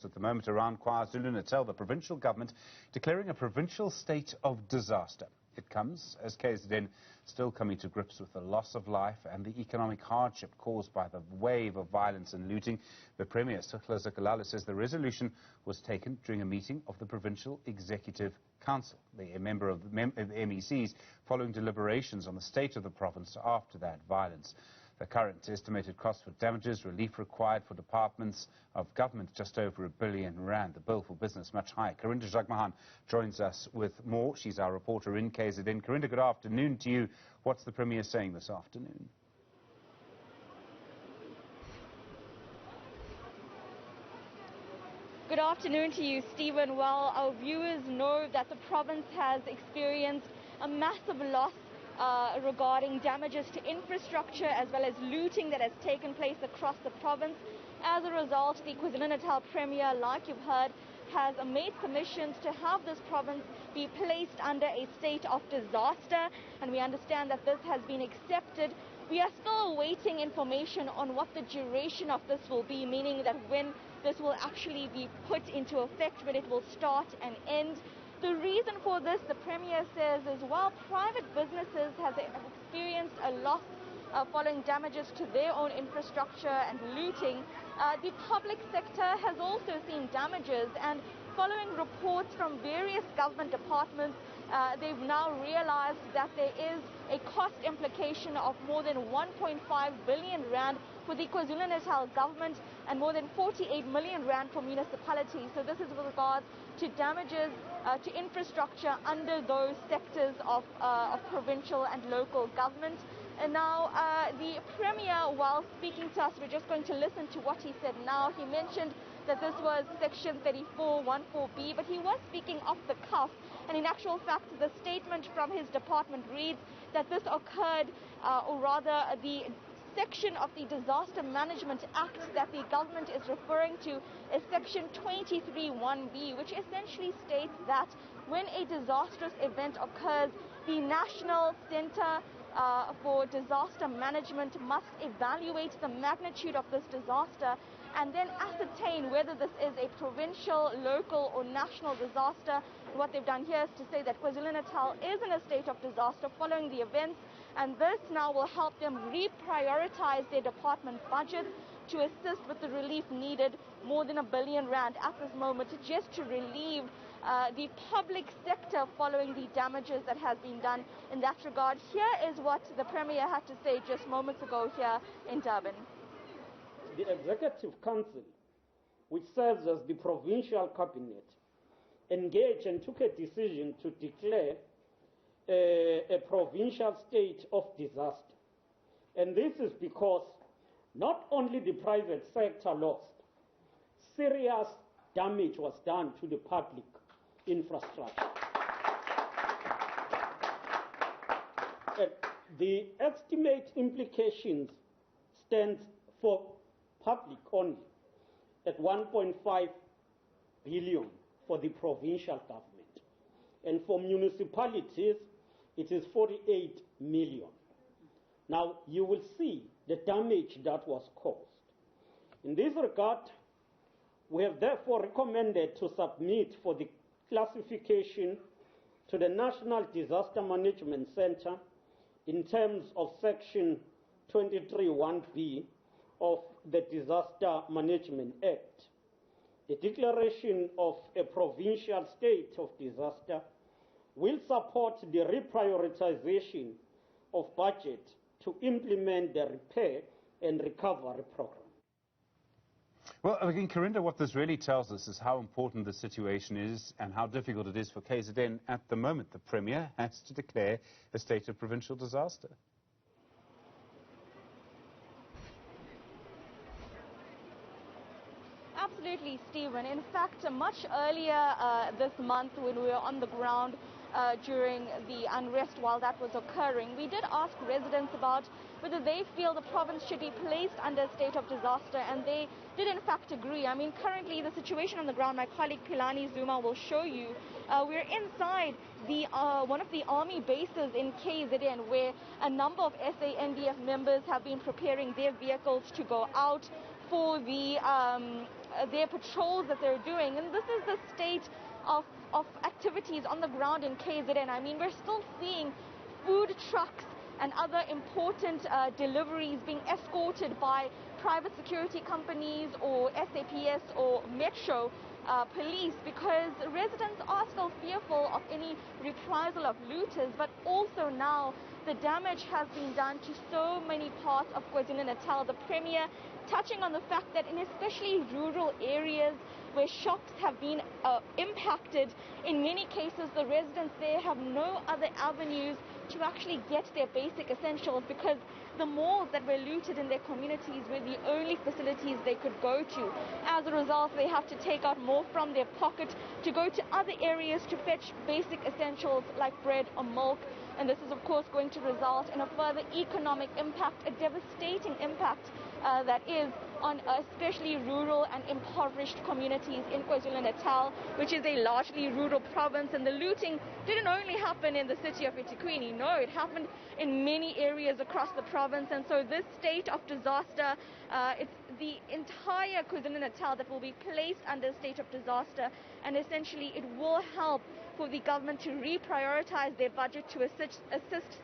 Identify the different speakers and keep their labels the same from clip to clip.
Speaker 1: At the moment around KwaZulu-Natal, the provincial government declaring a provincial state of disaster. It comes as KZN still coming to grips with the loss of life and the economic hardship caused by the wave of violence and looting. The Premier Sihle Zikalala says the resolution was taken during a meeting of the Provincial Executive Council, a member of the MECs, following deliberations on the state of the province after that violence. The current estimated cost for damages relief required for departments of government just over R1 billion. The bill for business much higher. Karinda Jagmohan joins us with more. She's our reporter in KZN. Karinda, good afternoon to you. What's the Premier saying this afternoon?
Speaker 2: Good afternoon to you, Stephen. Well, our viewers know that the province has experienced a massive loss regarding damages to infrastructure as well as looting that has taken place across the province. As a result, the KwaZulu-Natal Premier, like you've heard, has made submissions to have this province be placed under a state of disaster, and we understand that this has been accepted. We are still awaiting information on what the duration of this will be, meaning that when this will actually be put into effect, when it will start and end. The reason for this, the Premier says, is while private businesses have experienced a loss following damages to their own infrastructure and looting, the public sector has also seen damages, and following reports from various government departments, they've now realized that there is a cost implication of more than R1.5 billion for the KwaZulu-Natal government and more than R48 million for municipalities. So this is with regards to damages to infrastructure under those sectors of provincial and local government. And now the Premier, while speaking to us, we're just going to listen to what he said now. He mentioned that this was Section 3414B, but he was speaking off the cuff. And in actual fact, the statement from his department reads that this occurred, or rather the section of the Disaster Management Act that the government is referring to is Section 231B, which essentially states that when a disastrous event occurs, the National Center for Disaster Management must evaluate the magnitude of this disaster and then ascertain whether this is a provincial, local or national disaster. And what they've done here is to say that KwaZulu-Natal is in a state of disaster following the events, and this now will help them reprioritize their department budgets to assist with the relief needed, more than R1 billion at this moment, just to relieve the public sector following the damages that has been done in that regard. Here is what the Premier had to say just moments ago here in Durban.
Speaker 3: The Executive Council, which serves as the provincial cabinet, engaged and took a decision to declare a provincial state of disaster. And this is because not only the private sector lost, serious damage was done to the public infrastructure. The estimate implications stands for public only at 1.5 billion for the provincial government, and for municipalities it is 48 million. Now you will see the damage that was caused. In this regard, we have therefore recommended to submit for the classification to the National Disaster Management Center in terms of Section 231B of the Disaster Management Act. The declaration of a provincial state of disaster will support the reprioritization of budget to implement the repair and recovery program.
Speaker 1: Well, again, Karinda, what this really tells us is how important the situation is and how difficult it is for KZN at the moment. The Premier has to declare a state of provincial disaster.
Speaker 2: Absolutely, Stephen. In fact, much earlier this month, when we were on the ground during the unrest while that was occurring, we did ask residents about whether they feel the province should be placed under a state of disaster, and they did in fact agree. I mean, currently the situation on the ground, my colleague Pilani Zuma will show you, we're inside the one of the army bases in KZN, where a number of SANDF members have been preparing their vehicles to go out for the their patrols that they're doing. And this is the state of activities on the ground in KZN. I mean, we're still seeing food trucks and other important deliveries being escorted by private security companies or SAPS or Metro police, because residents are still fearful of any reprisal of looters, but also now the damage has been done to so many parts of KwaZulu-Natal. The Premier touching on the fact that in especially rural areas where shops have been impacted, in many cases the residents there have no other avenues to actually get their basic essentials, because the malls that were looted in their communities were the only facilities they could go to. As a result, they have to take out more from their pocket to go to other areas to fetch basic essentials like bread or milk. And this is, of course, going to result in a further economic impact, a devastating impact that is on especially rural and impoverished communities in KwaZulu-Natal, which is a largely rural province. And the looting didn't only happen in the city of eThekwini. No, it happened in many areas across the province. And so this state of disaster, it's the entire KwaZulu-Natal that will be placed under a state of disaster. And essentially it will help for the government to reprioritize their budget to assist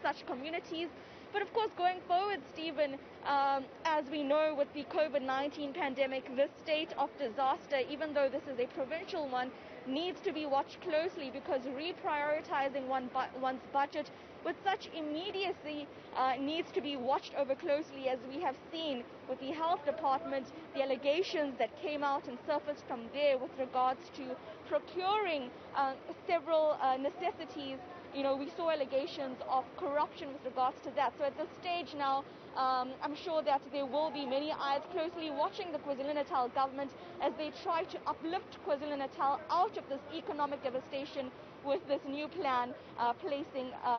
Speaker 2: such communities. But of course, going forward, Stephen, as we know with the COVID-19 pandemic, this state of disaster, even though this is a provincial one, needs to be watched closely, because reprioritizing one's budget with such immediacy needs to be watched over closely, as we have seen with the health department, the allegations that came out and surfaced from there with regards to procuring several necessities. You know, we saw allegations of corruption with regards to that. So at this stage now, I'm sure that there will be many eyes closely watching the KwaZulu-Natal government as they try to uplift KwaZulu-Natal out of this economic devastation with this new plan placing